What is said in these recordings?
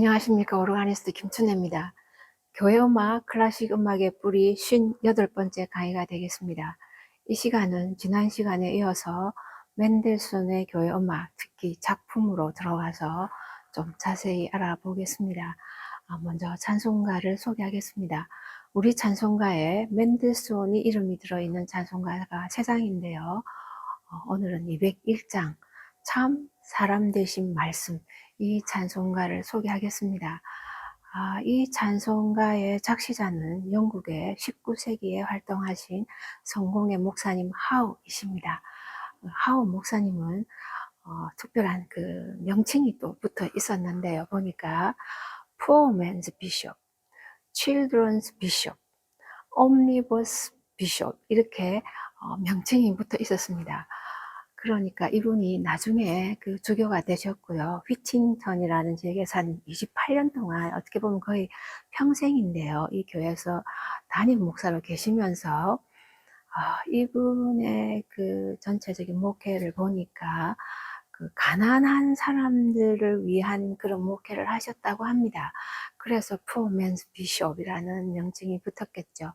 안녕하십니까. 오르가니스트 김춘혜입니다. 교회음악, 클래식 음악의 뿌리 58번째 강의가 되겠습니다. 이 시간은 지난 시간에 이어서 맨델슨의 교회음악, 특히 작품으로 들어가서 좀 자세히 알아보겠습니다. 먼저 찬송가를 소개하겠습니다. 우리 찬송가에 맨델슨이 이름이 들어있는 찬송가가 3장인데요. 오늘은 201장 참 사람 되신 말씀, 이 찬송가를 소개하겠습니다. 이 찬송가의 작시자는 영국의 19세기에 활동하신 성공의 목사님 하우이십니다. 하우 목사님은 특별한 그 명칭이 또 붙어 있었는데요. 보니까 Poor Man's Bishop, Children's Bishop, Omnibus Bishop 이렇게 명칭이 붙어 있었습니다. 그러니까 이분이 나중에 그 주교가 되셨고요. 휘팅턴이라는 지역에서 한 28년 동안 어떻게 보면 거의 평생인데요. 이 교회에서 담임 목사로 계시면서 이분의 그 전체적인 목회를 보니까 그 가난한 사람들을 위한 그런 목회를 하셨다고 합니다. 그래서 Poor Man's Bishop이라는 명칭이 붙었겠죠.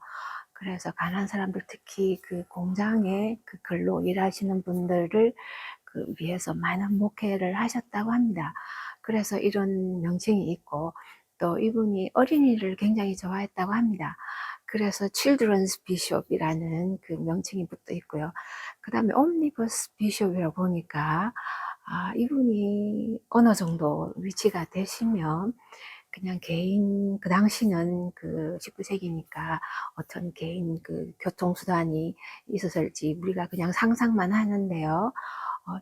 그래서 가난한 사람들, 특히 그 공장에 그 근로 일하시는 분들을 그 위해서 많은 목회를 하셨다고 합니다. 그래서 이런 명칭이 있고, 또 이분이 어린이를 굉장히 좋아했다고 합니다. 그래서 Children's Bishop이라는 그 명칭이 붙어 있고요. 그 다음에 Omnibus Bishop이라고 보니까 이분이 어느 정도 위치가 되시면 그냥 개인, 그 당시는 그 19세기니까 어떤 개인 그 교통수단이 있었을지 우리가 그냥 상상만 하는데요.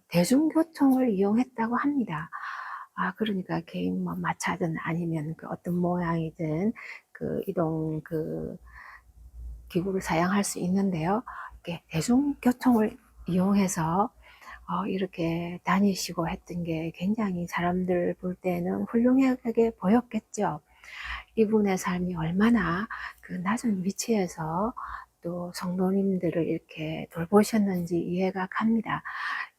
대중교통을 이용했다고 합니다. 그러니까 개인 뭐 마차든 아니면 그 어떤 모양이든 그 이동 그 기구를 사용할 수 있는데요. 이렇게 대중교통을 이용해서 이렇게 다니시고 했던 게 굉장히 사람들 볼 때는 훌륭하게 보였겠죠. 이분의 삶이 얼마나 그 낮은 위치에서 또 성도님들을 이렇게 돌보셨는지 이해가 갑니다.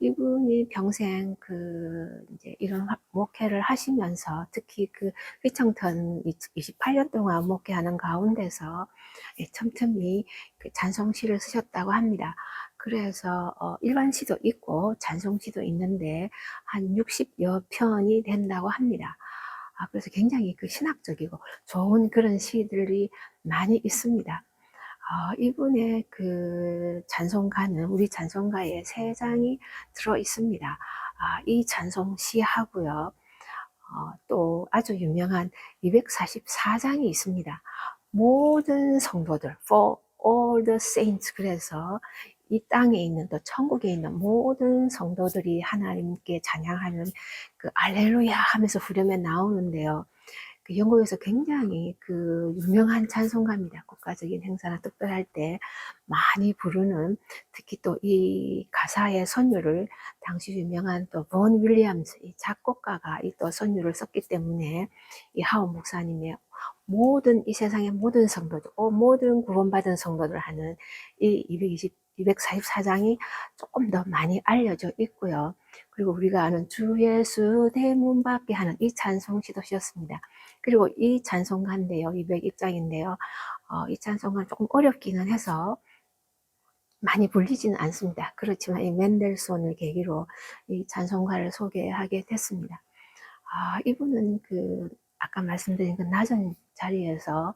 이분이 평생 그 이제 이런 목회를 하시면서 특히 그 휘청턴 28년 동안 목회하는 가운데서 틈틈이 그 찬송시를 쓰셨다고 합니다. 그래서 일반시도 있고 찬송시도 있는데 한 60여 편이 된다고 합니다. 그래서 굉장히 그 신학적이고 좋은 그런 시들이 많이 있습니다. 이분의 그 찬송가는 우리 찬송가에 3장이 들어 있습니다. 이 찬송시하고요. 또 아주 유명한 244장이 있습니다. 모든 성도들, for all the saints. 그래서 이 땅에 있는 또 천국에 있는 모든 성도들이 하나님께 찬양하는 그 알렐루야 하면서 후렴에 나오는데요. 그 영국에서 굉장히 그 유명한 찬송가입니다. 국가적인 행사나 특별할 때 많이 부르는, 특히 또 이 가사의 선율을 당시 유명한 또 본 윌리엄스 이 작곡가가 이 또 선율을 썼기 때문에 이 하원 목사님의 모든 이 세상의 모든 성도들, 모든 구원받은 성도들 하는 이 244장이 조금 더 많이 알려져 있고요. 그리고 우리가 아는 주 예수 대문 밖에 하는 이 찬송시도 쓰였습니다. 그리고 이 찬송가인데요, 201장인데요. 이 찬송가는 조금 어렵기는 해서 많이 불리지는 않습니다. 그렇지만 이 맨델손을 계기로 이 찬송가를 소개하게 됐습니다. 이분은 그 아까 말씀드린 그 낮은 자리에서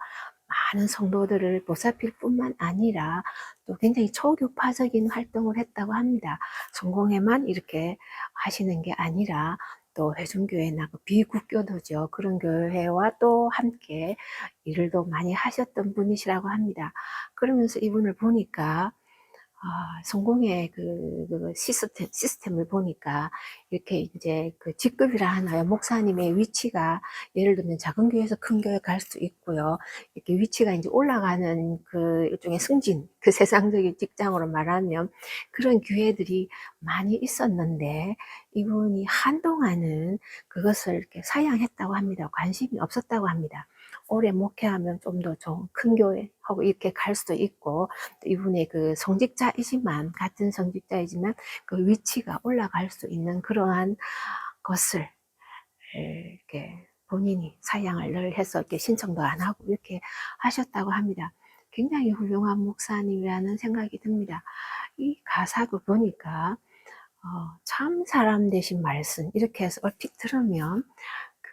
많은 성도들을 보살필 뿐만 아니라 또 굉장히 초교파적인 활동을 했다고 합니다. 성공회만 이렇게 하시는 게 아니라 또 회중교회나 비국교도죠. 그런 교회와 또 함께 일을 또 많이 하셨던 분이시라고 합니다. 그러면서 이분을 보니까 성공의 그 시스템을 보니까 이렇게 이제 그 직급이라 하나요? 목사님의 위치가 예를 들면 작은 교회에서 큰 교회 갈 수 있고요. 이렇게 위치가 이제 올라가는 그 일종의 승진, 그 세상적인 직장으로 말하면 그런 기회들이 많이 있었는데 이분이 한동안은 그것을 이렇게 사양했다고 합니다. 관심이 없었다고 합니다. 오래 목회하면 좀 더 좋은 큰 교회하고 이렇게 갈 수도 있고, 또 이분의 그 성직자이지만, 같은 성직자이지만 그 위치가 올라갈 수 있는 그러한 것을 이렇게 본인이 사양을 늘 해서 이렇게 신청도 안 하고 이렇게 하셨다고 합니다. 굉장히 훌륭한 목사님이라는 생각이 듭니다. 이 가사도 보니까 참 사람 되신 말씀 이렇게 해서 얼핏 들으면 그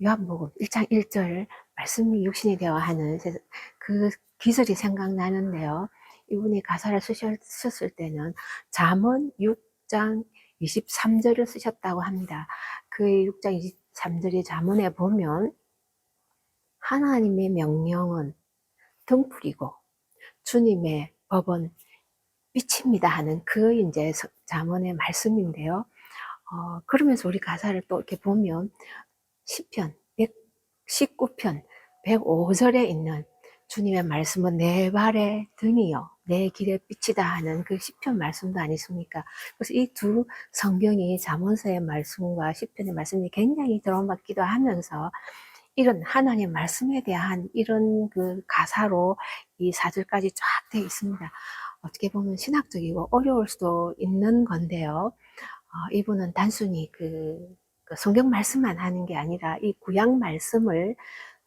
요한복음 1장 1절 말씀이 육신이 되어 하는 그 기절이 생각나는데요. 이분이 가사를 쓰셨을 때는 잠언 6장 23절을 쓰셨다고 합니다. 그 6장 23절의 잠언에 보면 하나님의 명령은 등불이고 주님의 법은 빛입니다 하는 그 이제 잠언의 말씀인데요. 그러면서 우리 가사를 또 이렇게 보면 시편 119편 105절에 있는 주님의 말씀은 내 발의 등이요 내 길의 빛이다 하는 그 시편 말씀도 아니십니까? 그래서 이 두 성경이 잠언서의 말씀과 시편의 말씀이 굉장히 들어맞기도 하면서 이런 하나님의 말씀에 대한 이런 그 가사로 이 4절까지 쫙 되어 있습니다. 어떻게 보면 신학적이고 어려울 수도 있는 건데요. 이분은 단순히 그 성경 말씀만 하는 게 아니라 이 구약 말씀을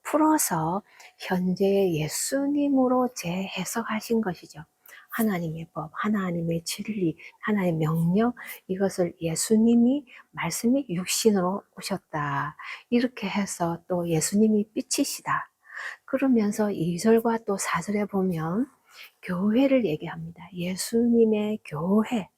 풀어서 현재 예수님으로 재해석하신 것이죠. 하나님의 법, 하나님의 진리, 하나님의 명령, 이것을 예수님이 말씀이 육신으로 오셨다. 이렇게 해서 또 예수님이 빛이시다. 그러면서 2절과 또 4절에 보면 교회를 얘기합니다. 예수님의 교회.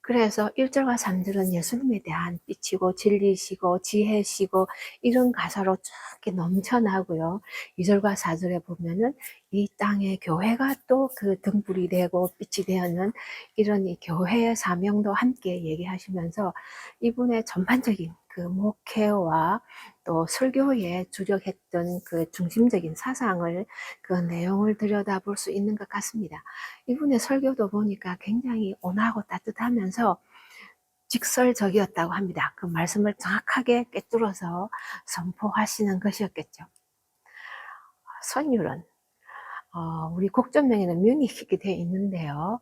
그래서 1절과 3절은 예수님에 대한 빛이고 진리시고 지혜시고 이런 가사로 쭉 넘쳐나고요. 2절과 4절에 보면은 이 땅의 교회가 또 그 등불이 되고 빛이 되는 이런 이 교회의 사명도 함께 얘기하시면서 이분의 전반적인 그 목회와 또 설교에 주력했던 그 중심적인 사상을 그 내용을 들여다볼 수 있는 것 같습니다. 이분의 설교도 보니까 굉장히 온화하고 따뜻하면서 직설적이었다고 합니다. 그 말씀을 정확하게 꿰뚫어서 선포하시는 것이었겠죠. 선율은 우리 국전명에는 뮤니히게 되어 있는데요.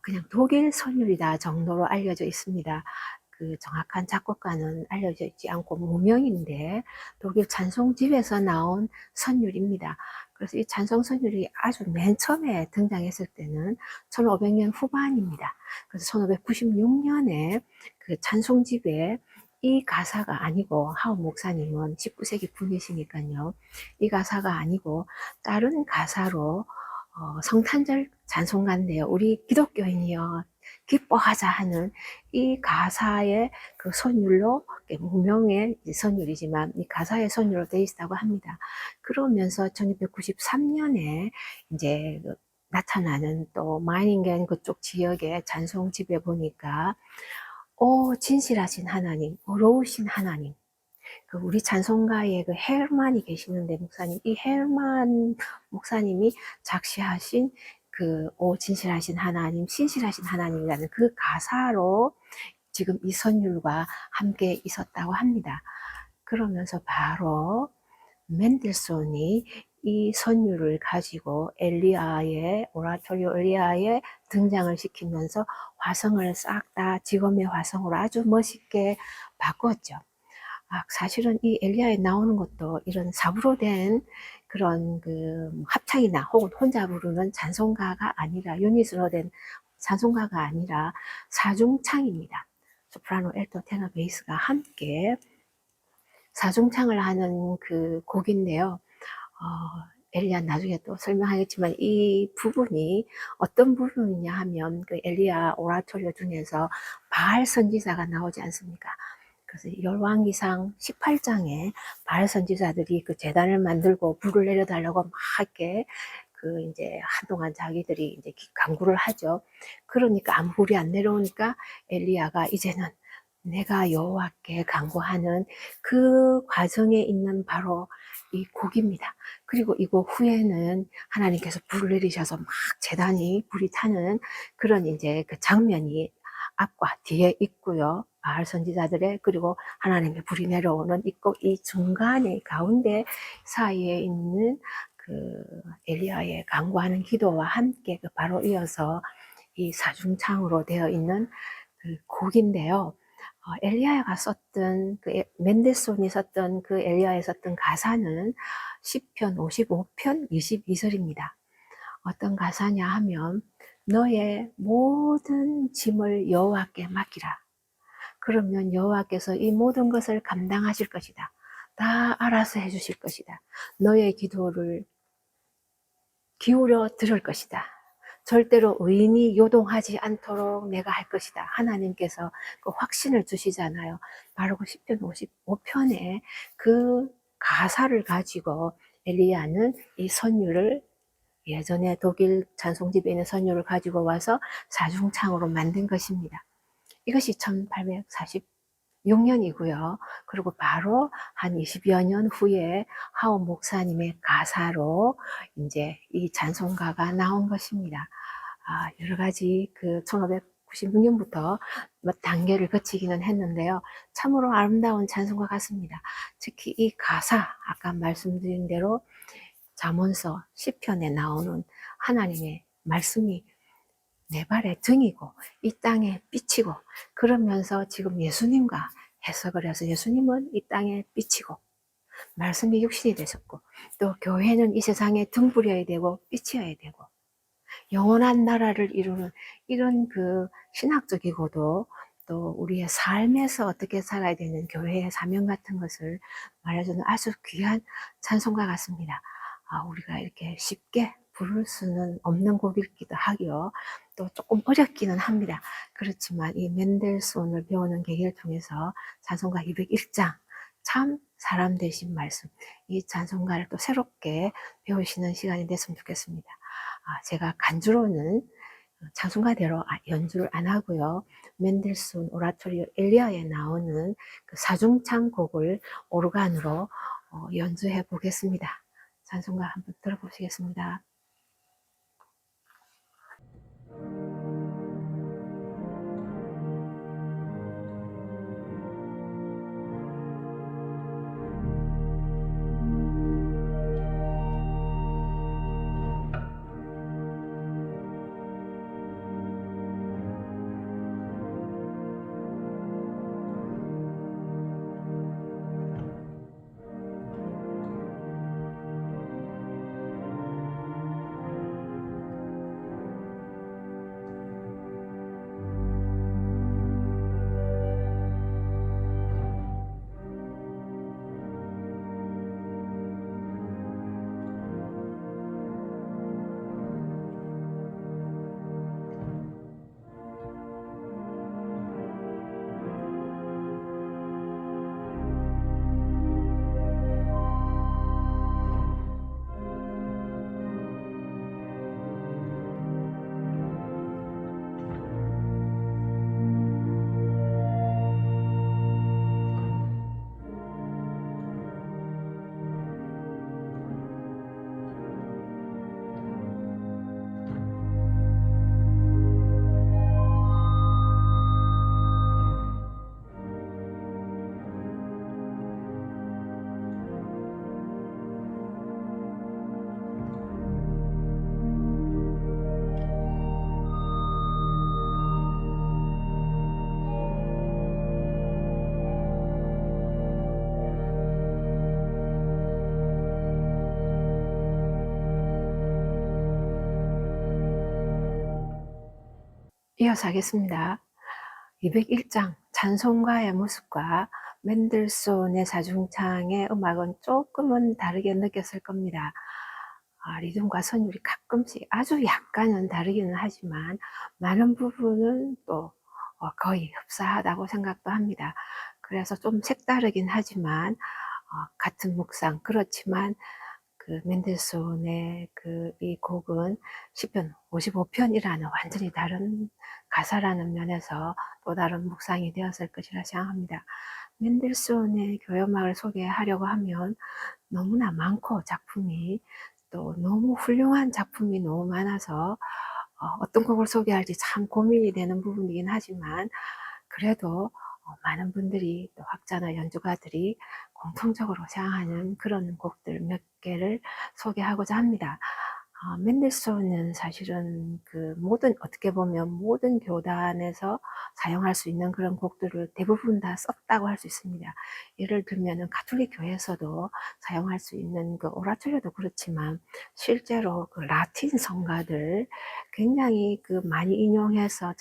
그냥 독일 선율이다 정도로 알려져 있습니다. 그 정확한 작곡가는 알려져 있지 않고 무명인데 독일 찬송집에서 나온 선율입니다. 그래서 이 찬송 선율이 아주 맨 처음에 등장했을 때는 1500년 후반입니다. 그래서 1596년에 그 찬송집에 이 가사가 아니고 하운 목사님은 19세기 분이시니까요. 이 가사가 아니고 다른 가사로 성탄절 찬송가인데요. 우리 기독교인이요 기뻐하자 하는 이 가사의 그 선율로 무명의 선율이지만 이 가사의 선율로 되어 있다고 합니다. 그러면서 1693년에 이제 나타나는 또 마이닝겐 그쪽 지역의 찬송집에 보니까 오 진실하신 하나님, 어로우신 하나님. 그 우리 찬송가에 그 헤르만이 계시는데 목사님, 이 헤르만 목사님이 작시하신 그 오 진실하신 하나님, 신실하신 하나님이라는 그 가사로 지금 이 선율과 함께 있었다고 합니다. 그러면서 바로 맨델손이 이 선율을 가지고 엘리야의 오라토리오 엘리야의 등장을 시키면서 화성을 싹 다 지금의 화성으로 아주 멋있게 바꿨죠. 사실은 이 엘리야에 나오는 것도 이런 사부로 된 그런 그 합창이나 혹은 혼자 부르는 찬송가가 아니라 유닛으로 된 찬송가가 아니라 사중창입니다. 소프라노, 엘토, 테너, 베이스가 함께 사중창을 하는 그 곡인데요. 엘리야 나중에 또 설명하겠지만 이 부분이 어떤 부분이냐 하면 그 엘리야 오라토리오 중에서 바알 선지자가 나오지 않습니까? 그래서 열왕기상 18장에 바알 선지자들이 그 제단을 만들고 불을 내려달라고 막 이렇게 그 이제 한동안 자기들이 이제 간구를 하죠. 그러니까 아무 불이 안 내려오니까 엘리야가 이제는 내가 여호와께 간구하는 그 과정에 있는 바로 이 곡입니다. 그리고 이 곡 후에는 하나님께서 불을 내리셔서 막 제단이 불이 타는 그런 이제 그 장면이 앞과 뒤에 있고요. 바알 선지자들의 그리고 하나님의 불이 내려오는 이 중간에 가운데 사이에 있는 그 엘리야의 간구하는 기도와 함께 그 바로 이어서 이 사중창으로 되어 있는 그 곡인데요. 엘리야가 썼던 멘델스온이 썼던 그 엘리야에 썼던 가사는 시편 55편 22절입니다. 어떤 가사냐 하면 너의 모든 짐을 여호와께 맡기라. 그러면 여호와께서 이 모든 것을 감당하실 것이다. 다 알아서 해주실 것이다. 너의 기도를 기울여 들을 것이다. 절대로 의인이 요동하지 않도록 내가 할 것이다. 하나님께서 그 확신을 주시잖아요. 바로 그 시편 55편에 그 가사를 가지고 엘리야는 이 선율을 예전에 독일 찬송집에 있는 선율을 가지고 와서 사중창으로 만든 것입니다. 이것이 1846년이고요. 그리고 바로 한 20여 년 후에 하원 목사님의 가사로 이제 이 찬송가가 나온 것입니다. 여러 가지 1596년부터 단계를 거치기는 했는데요. 참으로 아름다운 찬송가 같습니다. 특히 이 가사, 아까 말씀드린 대로 잠언서 시편에 나오는 하나님의 말씀이 내 발의 등이고 이 땅에 빛이고, 그러면서 지금 예수님과 해석을 해서 예수님은 이 땅에 빛이고 말씀이 육신이 되셨고, 또 교회는 이 세상에 등불이어야 되고 빛이어야 되고 영원한 나라를 이루는 이런 신학적이고도 또 우리의 삶에서 어떻게 살아야 되는 교회의 사명 같은 것을 말해주는 아주 귀한 찬송가 같습니다. 우리가 이렇게 쉽게 부를 수는 없는 곡이기도 하고요. 또 조금 어렵기는 합니다. 그렇지만 이 멘델스온을 배우는 계기를 통해서 찬송가 201장 참 사람 되신 말씀, 이 찬송가를 또 새롭게 배우시는 시간이 됐으면 좋겠습니다. 제가 간주로는 찬송가대로 연주를 안 하고요. 멘델스온 오라토리오 엘리야에 나오는 그 사중창 곡을 오르간으로 연주해 보겠습니다. 찬송가 한번 들어보시겠습니다. 이어서 하겠습니다. 201장 찬송가의 모습과 멘델스온의 사중창의 음악은 조금은 다르게 느꼈을 겁니다. 리듬과 선율이 가끔씩 아주 약간은 다르기는 하지만 많은 부분은 또 거의 흡사하다고 생각도 합니다. 그래서 좀 색다르긴 하지만 같은 묵상, 그렇지만 멘델스온의 이 곡은 시편 55편이라는 완전히 다른 가사라는 면에서 또 다른 묵상이 되었을 것이라 생각합니다. 멘델스온의 교회음악을 소개하려고 하면 너무나 많고 작품이 또 너무 훌륭한 작품이 너무 많아서 어떤 곡을 소개할지 참 고민이 되는 부분이긴 하지만, 그래도 많은 분들이 또 학자나 연주가들이 공통적으로 생각하는 그런 곡들 몇 개를 소개하고자 합니다. 맨델스존은 사실은 그 어떻게 보면 모든 교단에서 사용할 수 있는 그런 곡들을 대부분 다 썼다고 할 수 있습니다. 예를 들면은 가톨릭 교회에서도 사용할 수 있는 그 오라토리오도 그렇지만 실제로 그 라틴 성가들 굉장히 그 많이 인용해서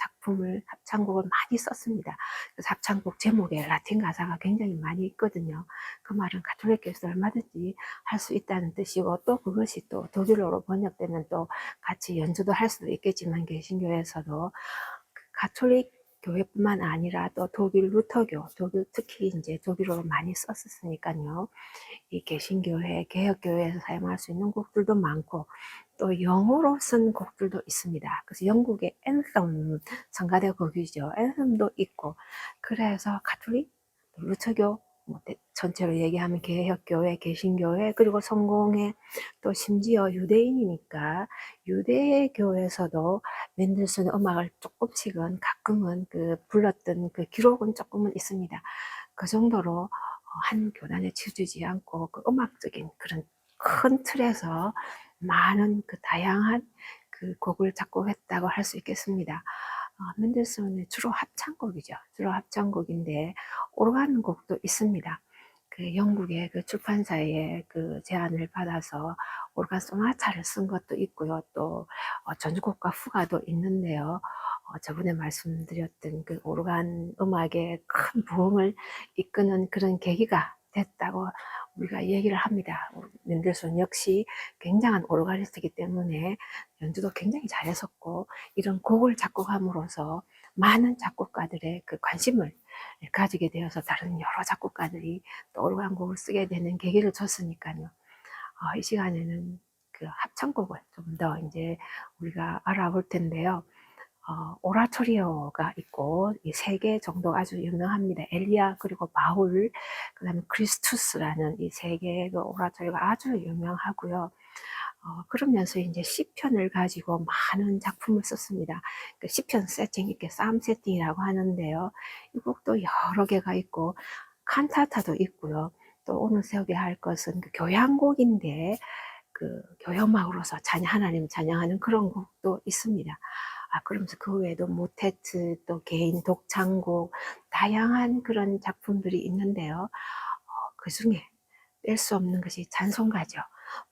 합창곡을 많이 썼습니다. 그 합창곡 제목에 라틴 가사가 굉장히 많이 있거든요. 그 말은 가톨릭 교회에서 얼마든지 할 수 있다는 뜻이고, 또 그것이 또 독일어로 번역되면 또 같이 연주도 할 수도 있겠지만, 개신교에서도 가톨릭 교회뿐만 아니라 또 독일 루터교, 특히 이제 독일어로 많이 썼었으니까요. 이 개신교회, 개혁교회에서 사용할 수 있는 곡들도 많고, 또 영어로 쓴 곡들도 있습니다. 그래서 영국의 앤섬, 성가대 곡이죠. 앤섬도 있고, 그래서 가톨릭, 루터교, 전체로 얘기하면 개혁교회, 개신교회, 그리고 성공회, 또 심지어 유대인이니까 유대교에서도 맨델슨의 음악을 조금씩은 가끔은 불렀던 그 기록은 조금은 있습니다. 그 정도로 한 교단에 치우치지 않고 그 음악적인 그런 큰 틀에서 많은 그 다양한 그 곡을 작곡했다고 할 수 있겠습니다. 맨델슨의 주로 합창곡이죠. 주로 합창곡인데 오르간 곡도 있습니다. 그 영국의 그 출판사의 그 제안을 받아서 오르간 소나타를 쓴 것도 있고요. 또 전주곡과 후가도 있는데요. 저번에 말씀드렸던 그 오르간 음악의 큰 부흥을 이끄는 그런 계기가 됐다고 우리가 얘기를 합니다. 맨델슨 역시 굉장한 오르가니스트이기 때문에 연주도 굉장히 잘했었고, 이런 곡을 작곡함으로써 많은 작곡가들의 그 관심을 가지게 되어서 다른 여러 작곡가들이 또 오르간 곡을 쓰게 되는 계기를 줬으니까요. 이 시간에는 그 합창곡을 좀 더 이제 우리가 알아볼 텐데요. 오라토리오가 있고, 이 세 개 정도 아주 유명합니다. 엘리야, 그리고 바울, 그 다음에 크리스투스라는 이 세 개의 그 오라토리오가 아주 유명하고요. 그러면서 이제 시편을 가지고 많은 작품을 썼습니다. 그 시편 세팅, 이렇게 쌈 세팅이라고 하는데요. 이 곡도 여러 개가 있고, 칸타타도 있고요. 또 오늘 소개할 것은 그 교향곡인데, 그 교향음악으로서 하나님 찬양하는 그런 곡도 있습니다. 그러면서 그 외에도 모테트, 또 개인 독창곡, 다양한 그런 작품들이 있는데요. 그 중에 뺄 수 없는 것이 찬송가죠.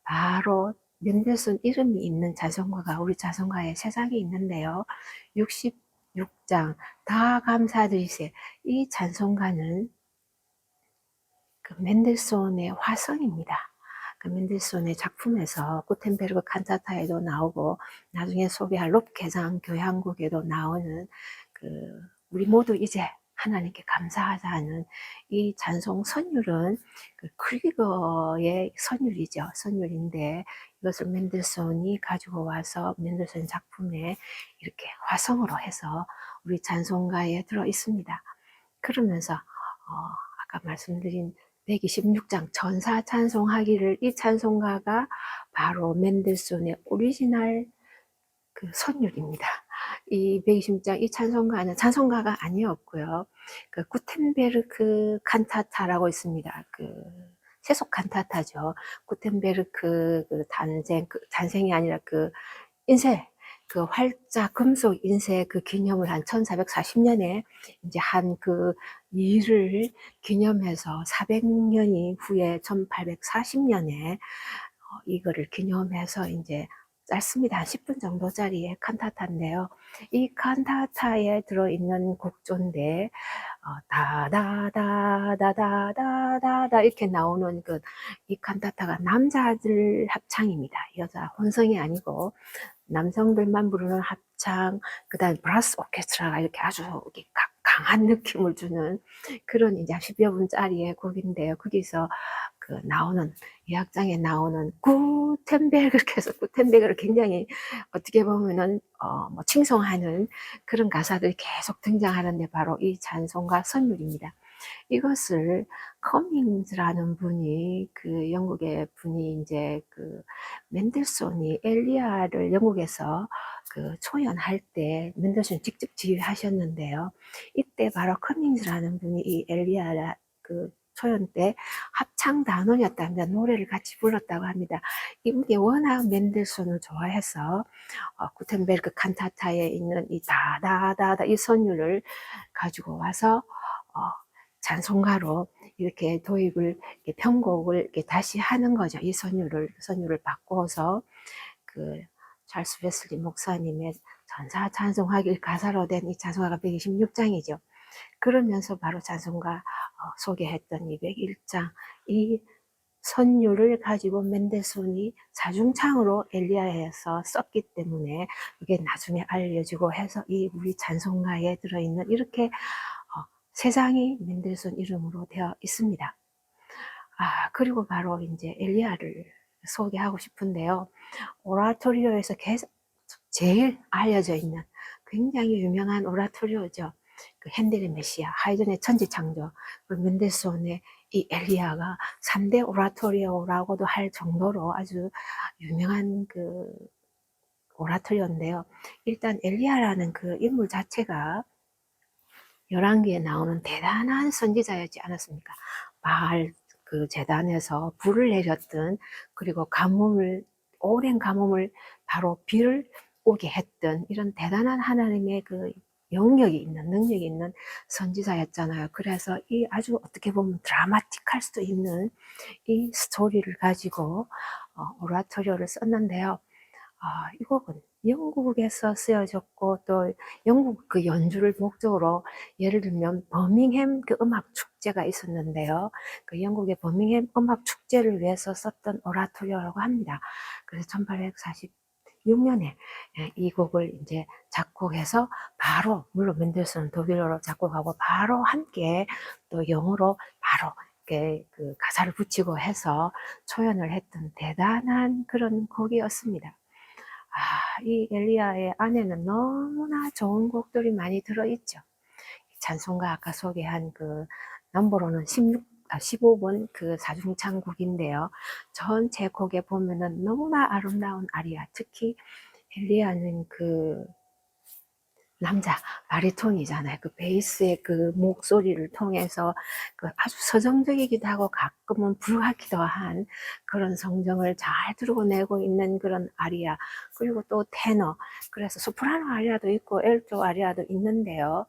바로 맨델슨 이름이 있는 찬송가가 우리 찬송가에 세 장이 있는데요. 66장 다 감사드리세. 이 찬송가는 그 맨델슨의 화성입니다. 그 맨델슨의 작품에서 구텐베르그 칸타타에도 나오고, 나중에 소개할 롭게장 교향곡에도 나오는 그 우리 모두 이제 하나님께 감사하자는 이 찬송 선율은 그 크리거의 선율이죠. 선율인데 이것을 맨델슨이 가지고 와서 맨델슨 작품에 이렇게 화성으로 해서 우리 찬송가에 들어 있습니다. 그러면서 아까 말씀드린 126장 전사 찬송하기를, 이 찬송가가 바로 맨델슨의 오리지널 그 선율입니다. 이 126장 이 찬송가는 찬송가가 아니었고요. 그 구텐베르크 칸타타라고 있습니다. 그 세속 칸타타죠. 구텐베르크 그 단생이 아니라 그 인쇄, 그 활자 금속 인쇄 그 기념을 한 1440년에 이제 한 그 일을 기념해서 400년이 후에 1840년에 이거를 기념해서 이제 짧습니다. 한 10분 정도짜리의 칸타타인데요. 이 칸타타에 들어있는 곡조인데, 다다다다다다다 이렇게 나오는 이 칸타타가 남자들 합창입니다. 여자 혼성이 아니고, 남성들만 부르는 합창, 그 다음 브라스 오케스트라가 이렇게 아주 강한 느낌을 주는 그런 이제 10여 분짜리의 곡인데요. 거기서 그 나오는, 이 악장에 나오는 구텐베르, 그래서 구텐베르를 굉장히 어떻게 보면은, 뭐 칭송하는 그런 가사들이 계속 등장하는데 바로 이 찬송가 선율입니다. 이것을 커밍즈라는 분이, 그 영국의 분이 이제 그 맨델슨이 엘리야를 영국에서 그 초연할 때 맨델슨 직접 지휘하셨는데요. 이때 바로 커밍즈라는 분이 이 엘리야 그 초연 때 합창 단원이었답니다. 노래를 같이 불렀다고 합니다. 이게 워낙 맨델손을 좋아해서 구텐베르크 칸타타에 있는 이 다다다다 이 선율을 가지고 와서 찬송가로 이렇게 도입을, 이렇게 편곡을 이렇게 다시 하는 거죠. 이 선율을 바꿔서 그 찰스 웨슬리 목사님의 전사 찬송하길 가사로 된 이 찬송가가 126장이죠. 그러면서 바로 찬송가 소개했던 201장 이 선율을 가지고 멘델손이 사중창으로 엘리야에서 썼기 때문에 이게 나중에 알려지고 해서 이 우리 찬송가에 들어있는 이렇게 세 장이 멘델손 이름으로 되어 있습니다. 그리고 바로 이제 엘리야를 소개하고 싶은데요. 오라토리오에서 제일 알려져 있는 굉장히 유명한 오라토리오죠. 그 핸델의 메시아, 하이든의 천지창조, 멘델손의 이 엘리야가 3대 오라토리오라고도 할 정도로 아주 유명한 그 오라토리오인데요. 일단 엘리야라는 그 인물 자체가 열왕기에 나오는 대단한 선지자였지 않았습니까? 바알 그 재단에서 불을 내렸던, 그리고 오랜 가뭄을 바로 비를 오게 했던 이런 대단한 하나님의 그 영역이 있는, 능력이 있는 선지자였잖아요. 그래서 이 아주 어떻게 보면 드라마틱할 수도 있는 이 스토리를 가지고 오라토리오를 썼는데요. 이 곡은 영국에서 쓰여졌고 또 영국 그 연주를 목적으로, 예를 들면 버밍햄 그 음악 축제가 있었는데요. 그 영국의 버밍햄 음악 축제를 위해서 썼던 오라토리오라고 합니다. 그래서 1846년에 이 곡을 이제 작곡해서 바로, 물론 멘델스는 독일어로 작곡하고 바로 함께 또 영어로 바로 그 가사를 붙이고 해서 초연을 했던 대단한 그런 곡이었습니다. 이 엘리야의 안에는 너무나 좋은 곡들이 많이 들어있죠. 찬송가 아까 소개한 그 넘버로는 15번 그 사중창곡인데요. 전체 곡에 보면은 너무나 아름다운 아리아, 특히 엘리야는 그 남자 바리톤이잖아요. 그 베이스의 그 목소리를 통해서 그 아주 서정적이기도 하고 가끔은 불같기도 한 그런 성정을 잘 드러내고 있는 그런 아리아, 그리고 또 테너, 그래서 소프라노 아리아도 있고 엘토 아리아도 있는데요.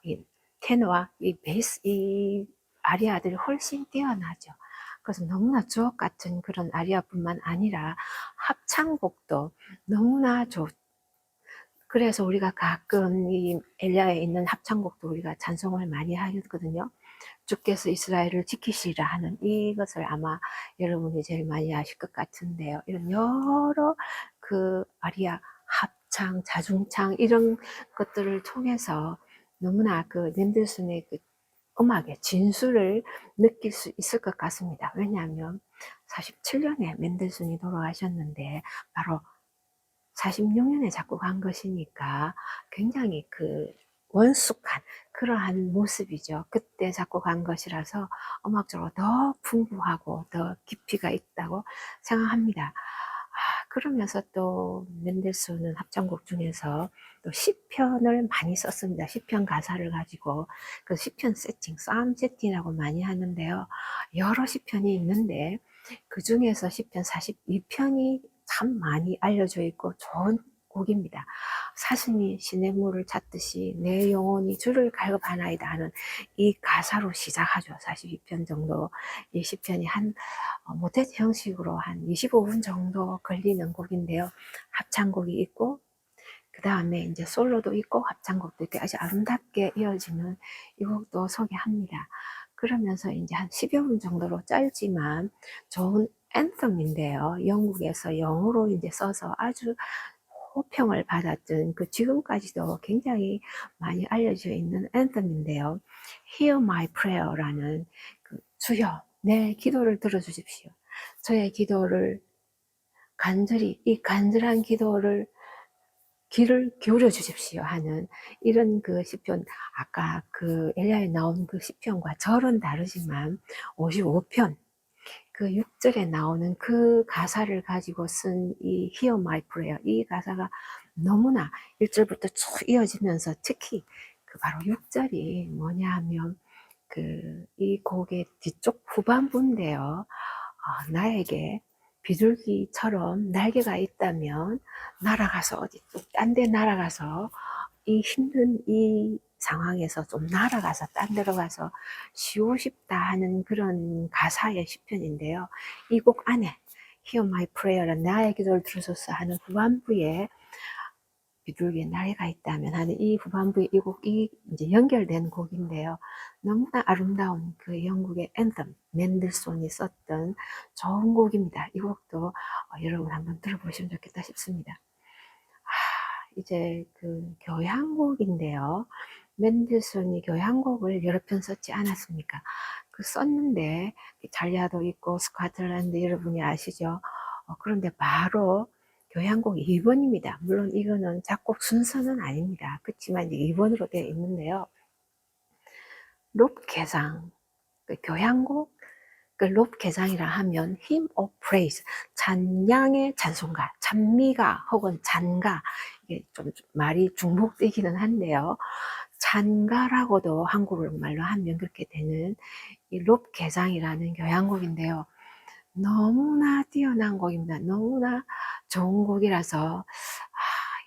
이 테너와 이 베이스, 이 아리아들이 훨씬 뛰어나죠. 그래서 너무나 주옥 같은 그런 아리아뿐만 아니라 합창곡도 너무나 좋. 그래서 우리가 가끔 이 엘리야에 있는 합창곡도 우리가 찬송을 많이 하거든요. 주께서 이스라엘을 지키시라 하는 이것을 아마 여러분이 제일 많이 아실 것 같은데요. 이런 여러 그 아리아, 합창, 자중창 이런 것들을 통해서 너무나 그 멘델슨의 그 음악의 진수를 느낄 수 있을 것 같습니다. 왜냐하면 47년에 멘델슨이 돌아가셨는데 바로 46년에 작곡한 것이니까 굉장히 그 원숙한 그러한 모습이죠. 그때 작곡한 것이라서 음악적으로 더 풍부하고 더 깊이가 있다고 생각합니다. 그러면서 또 멘델스는 합창곡 중에서 또 시편을 많이 썼습니다. 시편 가사를 가지고 그 시편 세팅, 쌈 세팅이라고 많이 하는데요. 여러 시편이 있는데 그 중에서 시편 42편이 참 많이 알려져 있고 좋은 곡입니다. 사슴이 시냇물을 찾듯이 내 영혼이 주를 갈급하나이다 하는 이 가사로 시작하죠. 42편 정도. 이 시편이 한 모tet 형식으로 한 25분 정도 걸리는 곡인데요. 합창곡이 있고 그 다음에 이제 솔로도 있고 합창곡도 이렇게 아주 아름답게 이어지는 이 곡도 소개합니다. 그러면서 이제 한 10여 분 정도로 짧지만 좋은 앤썸인데요. 영국에서 영어로 이제 써서 아주 호평을 받았던 그 지금까지도 굉장히 많이 알려져 있는 앤썸인데요. Hear My Prayer라는 그 주여 내 기도를 들어주십시오. 저의 기도를 간절히 이 간절한 기도를 귀를 기울여 주십시오 하는 이런 그 시편, 아까 그 엘리야에 나온 그 시편과 절은 다르지만 55편 그 6절에 나오는 그 가사를 가지고 쓴 이 Hear My Prayer, 이 가사가 너무나 1절부터 쭉 이어지면서 특히 그 바로 6절이 뭐냐 하면 이 곡의 뒤쪽 후반부인데요. 나에게 비둘기처럼 날개가 있다면 날아가서 어디 딴 데 날아가서 이 힘든 이 상황에서 좀 날아가서 딴 데로 가서 쉬고 싶다 하는 그런 가사의 시편인데요. 이 곡 안에 Hear My Prayer는 나의 기도를 들으소서 하는 후반부에 비둘기에 날개가 있다면 하는 이 후반부의 이 곡이 이제 연결된 곡인데요. 너무나 아름다운 그 영국의 앤섬, 맨델손이 썼던 좋은 곡입니다. 이 곡도 여러분 한번 들어보시면 좋겠다 싶습니다. 이제 그 교향곡인데요. 맨델손이 교향곡을 여러 편 썼지 않았습니까? 그 썼는데 이탈리아도 있고 스코틀랜드 여러분이 아시죠? 그런데 바로 교향곡 2번입니다. 물론 이거는 작곡 순서는 아닙니다. 그렇지만 2번으로 되어 있는데요. 롭개상, 그 교향곡 그 롭개상이라 하면 hymn of praise, 찬양의 찬송가, 찬미가 혹은 찬가, 이게 좀 말이 중복되기는 한데요. 찬가라고도 한국말로 하면 그렇게 되는 이 롭개상이라는 교향곡인데요. 너무나 뛰어난 곡입니다. 너무나 좋은 곡이라서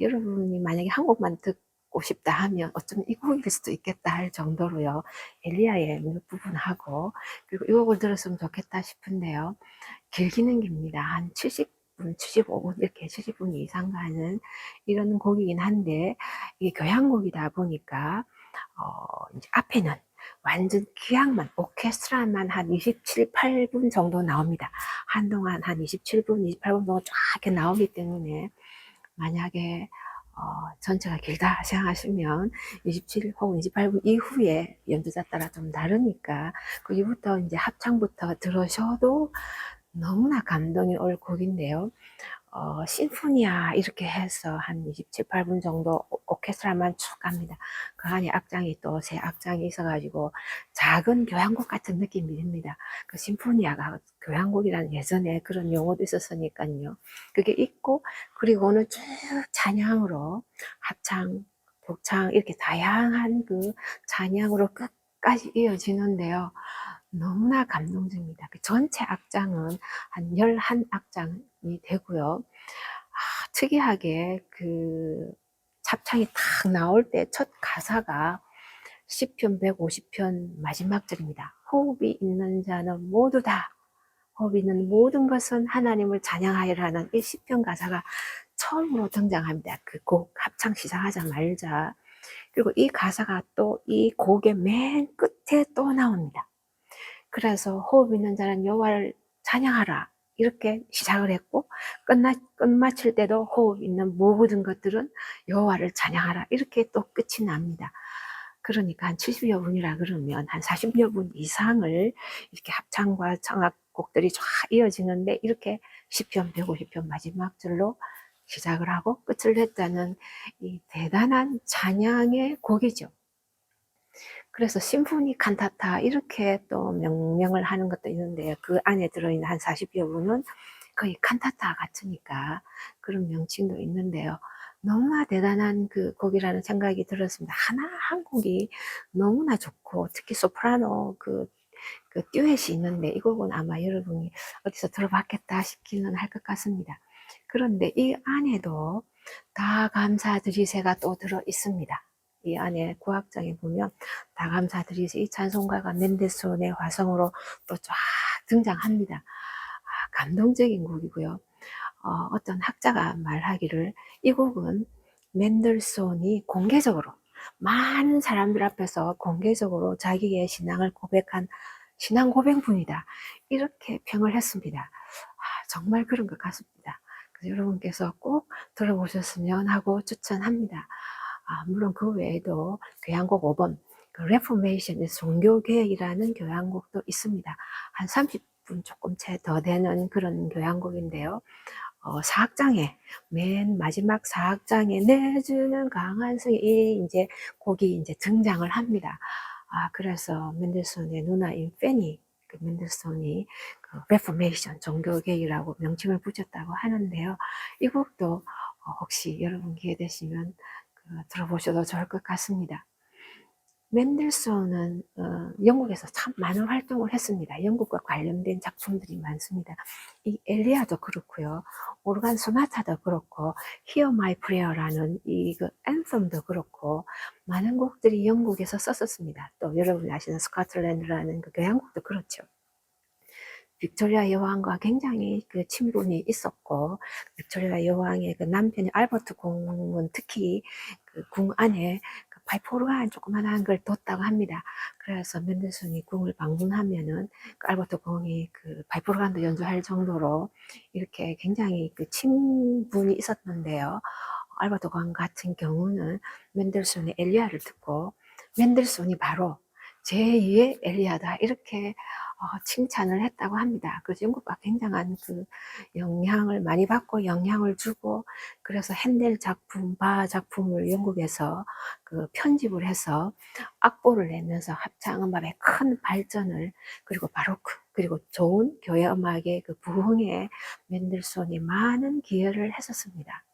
여러분이 만약에 한 곡만 듣고 싶다 하면 어쩌면 이 곡일 수도 있겠다 할 정도로요. 엘리야의 몇 부분하고 그리고 이 곡을 들었으면 좋겠다 싶은데요. 길기는 깁니다. 한 70분, 75분 이렇게 70분 이상 가는 이런 곡이긴 한데 이게 교향곡이다 보니까 이제 앞에는 완전 기악만, 오케스트라만 한 27, 8분 정도 나옵니다. 한동안 한 27분, 28분 정도 쫙 이렇게 나오기 때문에 만약에 전체가 길다 생각하시면 27 혹은 28분 이후에 연주자 따라 좀 다르니까 그 이후부터 이제 합창부터 들으셔도 너무나 감동이 올 곡인데요. 심포니아 이렇게 해서 한 27, 8분 정도 오케스트라만 쭉 갑니다. 그 안에 악장이 또 새 악장이 있어가지고 작은 교향곡 같은 느낌이 듭니다. 그 심포니아가 교향곡이라는 예전에 그런 용어도 있었으니까요. 그게 있고 그리고는 쭉 찬양으로 합창, 독창 이렇게 다양한 그 찬양으로 끝까지 이어지는데요. 너무나 감동적입니다. 그 전체 악장은 한 11악장이 되고요. 특이하게 그 합창이 탁 나올 때 첫 가사가 시편 150편 마지막 절입니다. 호흡이 있는 자는 모두 다, 호흡이 있는 모든 것은 하나님을 찬양하여라 하는 이 시편 가사가 처음으로 등장합니다. 그 곡 합창 시작하자마자. 그리고 이 가사가 또 이 곡의 맨 끝에 또 나옵니다. 그래서 호흡 있는 자는 여호와를 찬양하라 이렇게 시작을 했고 끝마칠 때도 호흡 있는 모든 것들은 여호와를 찬양하라 이렇게 또 끝이 납니다. 그러니까 한 70여 분이라 그러면 한 40여 분 이상을 이렇게 합창과 청악곡들이 쫙 이어지는데 이렇게 시편 150편 마지막 절로 시작을 하고 끝을 냈다는 이 대단한 찬양의 곡이죠. 그래서 심포니 칸타타 이렇게 또 명명을 하는 것도 있는데 그 안에 들어있는 한 40여 분은 거의 칸타타 같으니까 그런 명칭도 있는데요. 너무나 대단한 그 곡이라는 생각이 들었습니다. 하나 한 곡이 너무나 좋고 특히 소프라노 그 듀엣이 있는데 이 곡은 아마 여러분이 어디서 들어봤겠다 싶기는 할 것 같습니다. 그런데 이 안에도 다 감사드리세가 또 들어 있습니다. 이 안에 구악장에 보면 다 감사드리세 이 찬송가가 맨델손의 화성으로 또 쫙 등장합니다. 감동적인 곡이고요. 어떤 학자가 말하기를 이 곡은 맨델손이 공개적으로 많은 사람들 앞에서 공개적으로 자기의 신앙을 고백한 신앙 고백문이다. 이렇게 평을 했습니다. 정말 그런 것 같습니다. 그래서 여러분께서 꼭 들어보셨으면 하고 추천합니다. 물론 그 외에도 교향곡 5번 그 레포메이션의 종교개혁이라는 교향곡도 있습니다. 한 30분 조금 채 더 되는 그런 교향곡인데요. 4악장에 맨 마지막 4악장에 내주는 강한 성이 이제 곡이 이제 등장을 합니다. 그래서 맨델손의 누나인 페니 그 맨델손이 그 레포메이션 종교개혁이라고 명칭을 붙였다고 하는데요. 이 곡도 혹시 여러분 기회 되시면 들어보셔도 좋을 것 같습니다. 맨델스존은 영국에서 참 많은 활동을 했습니다. 영국과 관련된 작품들이 많습니다. 이 엘리아도 그렇고요. 오르간 소나타도 그렇고 Hear My Prayer라는 이그 앤썸도 그렇고 많은 곡들이 영국에서 썼었습니다. 또 여러분이 아시는 스코틀랜드라는 그 교향곡도 그렇죠. 빅토리아 여왕과 굉장히 그 친분이 있었고, 빅토리아 여왕의 그 남편이 알버트 공은 특히 그 궁 안에 그 파이프오르간 조그만한 걸 뒀다고 합니다. 그래서 맨델슨이 궁을 방문하면은 그 알버트 공이 그 파이프오르간도 연주할 정도로 이렇게 굉장히 그 친분이 있었는데요. 알버트 공 같은 경우는 맨델슨의 엘리아를 듣고 맨델슨이 바로 제2의 엘리아다 이렇게 칭찬을 했다고 합니다. 그래서 영국과 굉장한 그 영향을 많이 받고 영향을 주고, 그래서 핸델 작품, 바 작품을 영국에서 그 편집을 해서 악보를 내면서 합창음악의 큰 발전을, 그리고 바로크, 그리고 좋은 교회 음악의 그 부흥에 맨델손이 많은 기여를 했었습니다.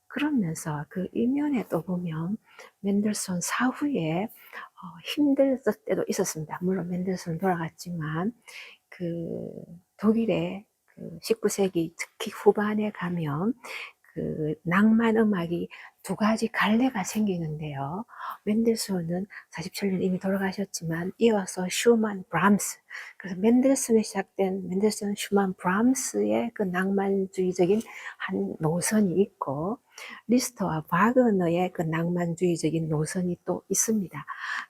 그러면서 그 이면에 또 보면 맨델손 사후에 힘들었을 때도 있었습니다. 물론 맨델손 돌아갔지만 그 독일의 그 19세기 특히 후반에 가면 그 낭만 음악이 두 가지 갈래가 생기는데요. 맨델스존은 47년 이미 돌아가셨지만 이어서 슈만, 브람스. 그래서 맨델스존에 시작된 맨델스존, 슈만, 브람스의 그 낭만주의적인 한 노선이 있고, 리스터와 바그너의 그 낭만주의적인 노선이 또 있습니다.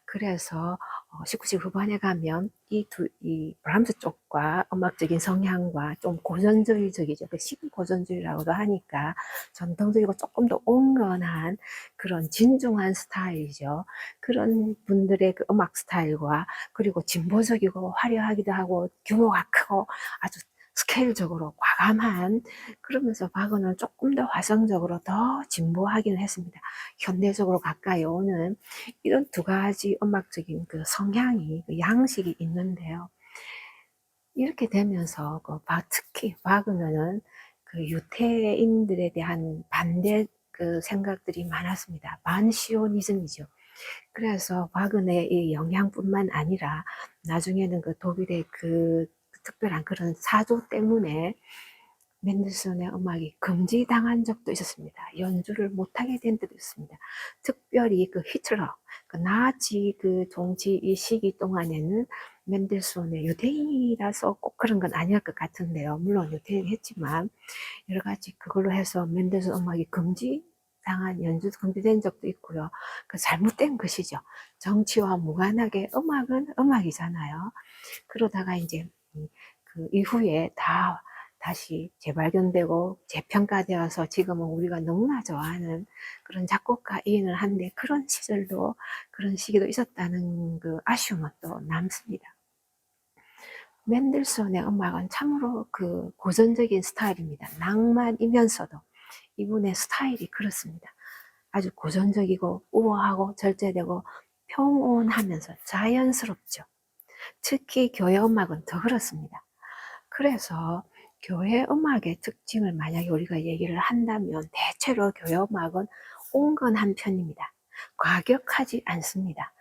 그래서 19세기 후반에 가면 이 브람스 쪽과 음악적인 성향과 좀 고전주의적이죠. 그 신고전주의라고도 하니까 전통적이고 조금 더 온건한 그런 진중한 스타일이죠. 그런 분들의 그 음악 스타일과, 그리고 진보적이고 화려하기도 하고 규모가 크고 아주 스케일적으로 과감한, 그러면서 바그너는 조금 더 화성적으로 더 진보하기는 했습니다. 현대적으로 가까이 오는 이런 두 가지 음악적인 그 성향이, 그 양식이 있는데요. 이렇게 되면서 특히 바그너는 그 유태인들에 대한 반대 그 생각들이 많았습니다. 반시오니즘이죠. 그래서 바그너의 이 영향뿐만 아니라 나중에는 그 독일의 그 특별한 그런 사조 때문에 맨델슨의 음악이 금지당한 적도 있었습니다. 연주를 못하게 된 때도 있습니다. 특별히 그 히틀러, 그 나치 그 정치 이 시기 동안에는 맨델슨의 유대인이라서 꼭 그런 건 아닐 것 같은데요. 물론 유대인했지만 여러 가지 그걸로 해서 맨델슨 음악이 금지당한 연주 금지된 적도 있고요. 그 잘못된 것이죠. 정치와 무관하게 음악은 음악이잖아요. 그러다가 이제 그 이후에 다시 재발견되고 재평가되어서 지금은 우리가 너무나 좋아하는 그런 작곡가이기는 한데, 그런 시절도, 그런 시기도 있었다는 그 아쉬움은 또 남습니다. 맨델슨의 음악은 참으로 그 고전적인 스타일입니다. 낭만이면서도 이분의 스타일이 그렇습니다. 아주 고전적이고 우아하고 절제되고 평온하면서 자연스럽죠. 특히 교회 음악은 더 그렇습니다. 그래서 교회 음악의 특징을 만약에 우리가 얘기를 한다면 대체로 교회 음악은 온건한 편입니다. 과격하지 않습니다.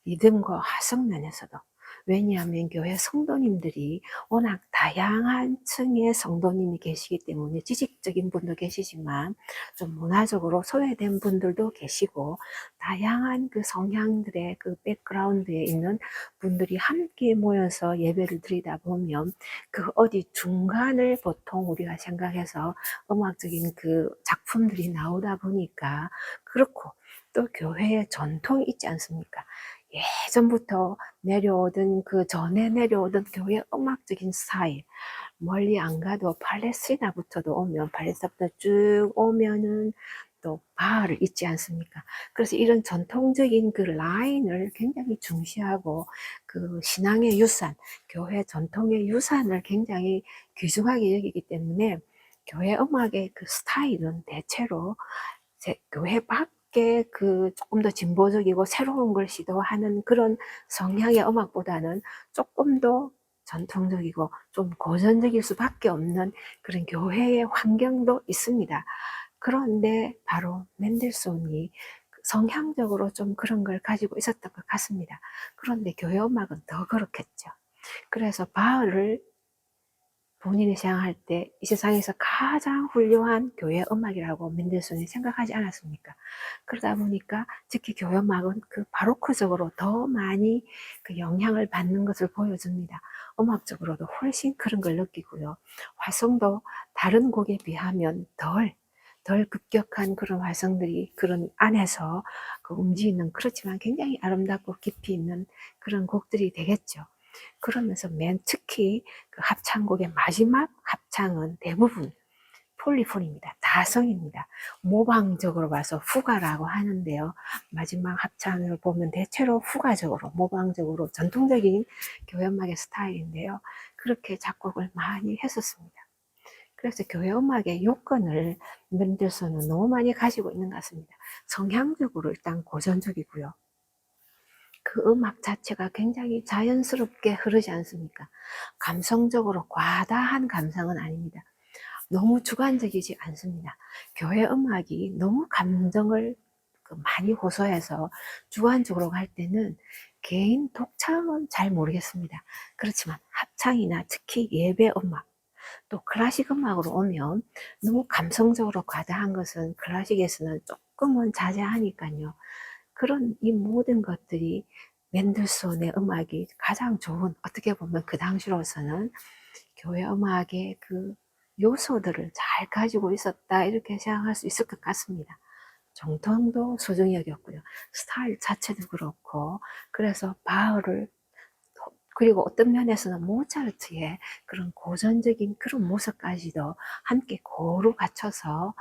리듬과 화성 면에서도. 왜냐하면 교회 성도님들이 워낙 다양한 층의 성도님이 계시기 때문에, 지식적인 분도 계시지만 좀 문화적으로 소외된 분들도 계시고, 다양한 그 성향들의 그 백그라운드에 있는 분들이 함께 모여서 예배를 드리다 보면 그 어디 중간을 보통 우리가 생각해서 음악적인 그 작품들이 나오다 보니까 그렇고, 또 교회의 전통이 있지 않습니까? 예전부터 내려오던 그 전에 내려오던 교회 음악적인 스타일, 멀리 안 가도 팔레스티나부터도 오면, 팔레스타부터 쭉 오면은 또 바알을 잊지 않습니까? 그래서 이런 전통적인 그 라인을 굉장히 중시하고, 그 신앙의 유산, 교회 전통의 유산을 굉장히 귀중하게 여기기 때문에 교회 음악의 그 스타일은 대체로 교회 밖에 그 조금 더 진보적이고 새로운 걸 시도하는 그런 성향의 음악보다는 조금 더 전통적이고 좀 고전적일 수밖에 없는 그런 교회의 환경도 있습니다. 그런데 바로 맨델손이 성향적으로 좀 그런 걸 가지고 있었던 것 같습니다. 그런데 교회 음악은 더 그렇겠죠. 그래서 바흐를 본인이 생각할 때 이 세상에서 가장 훌륭한 교회 음악이라고 맨델슨이 생각하지 않았습니까? 그러다 보니까 특히 교회 음악은 그 바로크적으로 더 많이 그 영향을 받는 것을 보여줍니다. 음악적으로도 훨씬 그런 걸 느끼고요. 활성도 다른 곡에 비하면 덜 급격한 그런 활성들이 그런 안에서 그 움직이는, 그렇지만 굉장히 아름답고 깊이 있는 그런 곡들이 되겠죠. 그러면서 특히 그 합창곡의 마지막 합창은 대부분 폴리폰입니다. 다성입니다. 모방적으로 봐서 후가라고 하는데요. 마지막 합창을 보면 대체로 후가적으로, 모방적으로 전통적인 교회음악의 스타일인데요. 그렇게 작곡을 많이 했었습니다. 그래서 교회음악의 요건을 맨델슨은 너무 많이 가지고 있는 것 같습니다. 성향적으로 일단 고전적이고요. 그 음악 자체가 굉장히 자연스럽게 흐르지 않습니까? 감성적으로 과다한 감상은 아닙니다. 너무 주관적이지 않습니다. 교회 음악이 너무 감정을 많이 호소해서 주관적으로 갈 때는 개인 독창은 잘 모르겠습니다. 그렇지만 합창이나 특히 예배 음악, 또 클래식 음악으로 오면 너무 감성적으로 과다한 것은 클래식에서는 조금은 자제하니까요. 그런 이 모든 것들이 맨델손의 음악이 가장 좋은, 어떻게 보면 그 당시로서는 교회 음악의 그 요소들을 잘 가지고 있었다, 이렇게 생각할 수 있을 것 같습니다. 정통도 소중히 여겼고요. 스타일 자체도 그렇고, 그래서 바흐를, 그리고 어떤 면에서는 모차르트의 그런 고전적인 그런 모습까지도 함께 고루 갖춰서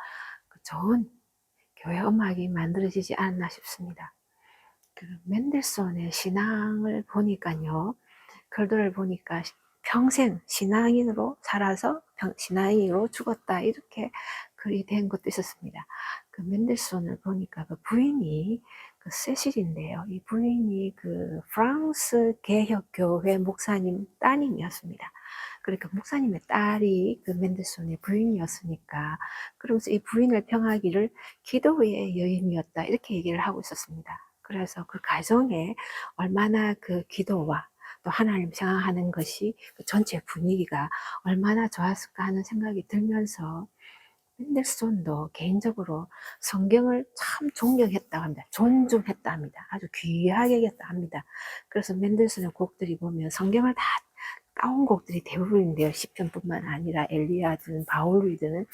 좋은 교회 음악이 만들어지지 않았나 싶습니다. 그 맨델손의 신앙을 보니까요, 글들을 보니까 평생 신앙인으로 살아서 신앙인으로 죽었다, 이렇게 글이 된 것도 있었습니다. 그 맨델손을 보니까 그 부인이 그 세실인데요. 이 부인이 그 프랑스 개혁교회 목사님 따님이었습니다. 그러니까 목사님의 딸이 그 맨델손의 부인이었으니까, 그러면서 이 부인을 평하기를 기도의 여인이었다, 이렇게 얘기를 하고 있었습니다. 그래서 그 가정에 얼마나 그 기도와 또 하나님 생각하는 것이 그 전체 분위기가 얼마나 좋았을까 하는 생각이 들면서, 맨델슨도 개인적으로 성경을 참 존경했다고 합니다. 존중했다 합니다. 아주 귀하게 여겼다 합니다. 그래서 맨델슨의 곡들이 보면 성경을 다 따온 곡들이 대부분인데요. 시편뿐만 아니라 엘리야든 바울이든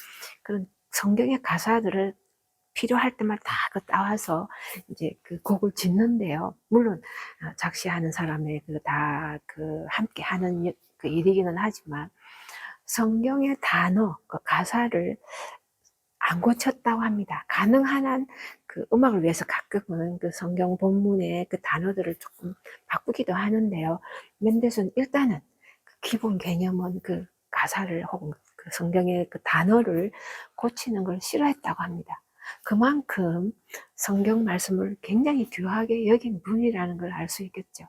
그런 성경의 가사들을 필요할 때마다 다 따와서 이제 그 곡을 짓는데요. 물론 작시하는 사람의 함께 하는 그 일이기는 하지만 성경의 단어, 그 가사를 안 고쳤다고 합니다. 가능한 한 그 음악을 위해서 가끔은 그 성경 본문의 그 단어들을 조금 바꾸기도 하는데요. 맨델슨 일단은 그 기본 개념은 그 가사를 혹은 그 성경의 그 단어를 고치는 걸 싫어했다고 합니다. 그만큼 성경 말씀을 굉장히 귀하게 여긴 분이라는 걸 알 수 있겠죠.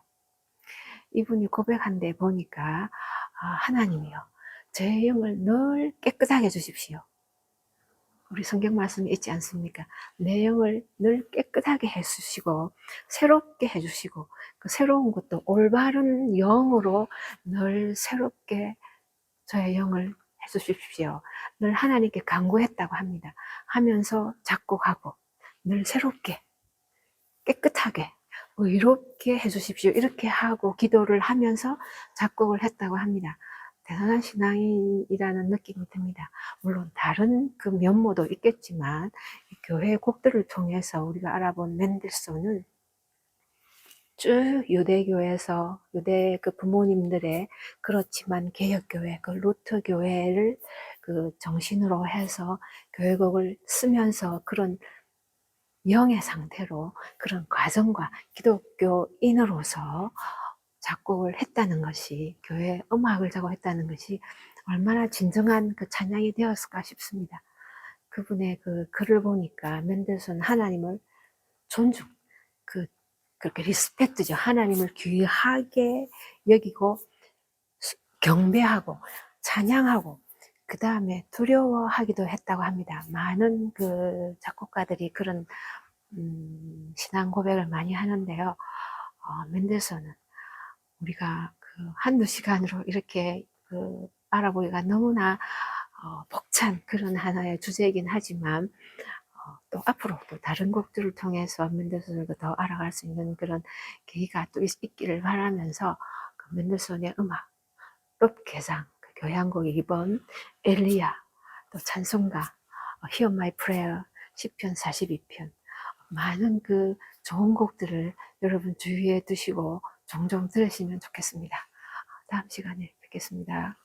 이분이 고백한 데 보니까 하나님이요, 제 영을 늘 깨끗하게 해주십시오. 우리 성경 말씀이 있지 않습니까? 내 영을 늘 깨끗하게 해주시고 새롭게 해주시고, 그 새로운 것도 올바른 영으로 늘 새롭게 저의 영을 해주십시오. 늘 하나님께 간구했다고 합니다. 하면서 작곡하고 늘 새롭게 깨끗하게 의롭게 해주십시오, 이렇게 하고 기도를 하면서 작곡을 했다고 합니다. 대단한 신앙인이라는 느낌이 듭니다. 물론 다른 그 면모도 있겠지만 교회 곡들을 통해서 우리가 알아본 맨델슨은 쭉 유대교에서 유대 그 부모님들의, 그렇지만 개혁교회 그 루터 교회를 그 정신으로 해서 교회곡을 쓰면서 그런 영의 상태로 그런 과정과 기독교인으로서 작곡을 했다는 것이, 교회 음악을 작곡했다는 것이 얼마나 진정한 그 찬양이 되었을까 싶습니다. 그분의 그 글을 보니까 맨델슨 하나님을 존중, 그렇게 리스펙트죠. 하나님을 귀하게 여기고 경배하고 찬양하고 그 다음에 두려워하기도 했다고 합니다. 많은 그 작곡가들이 그런 신앙 고백을 많이 하는데요. 맨델슨은 우리가 그 한두 시간으로 이렇게 알아보기가 너무나 벅찬 그런 하나의 주제이긴 하지만 또 앞으로 또 다른 곡들을 통해서 맨델슨을 더 알아갈 수 있는 그런 계기가 또 있기를 바라면서 그 맨델슨의 음악, 롭게장, 그 교향곡 2번, 엘리야, 또 찬송가, Hear My Prayer, 시편 42편, 많은 그 좋은 곡들을 여러분 주위에 두시고 종종 들으시면 좋겠습니다. 다음 시간에 뵙겠습니다.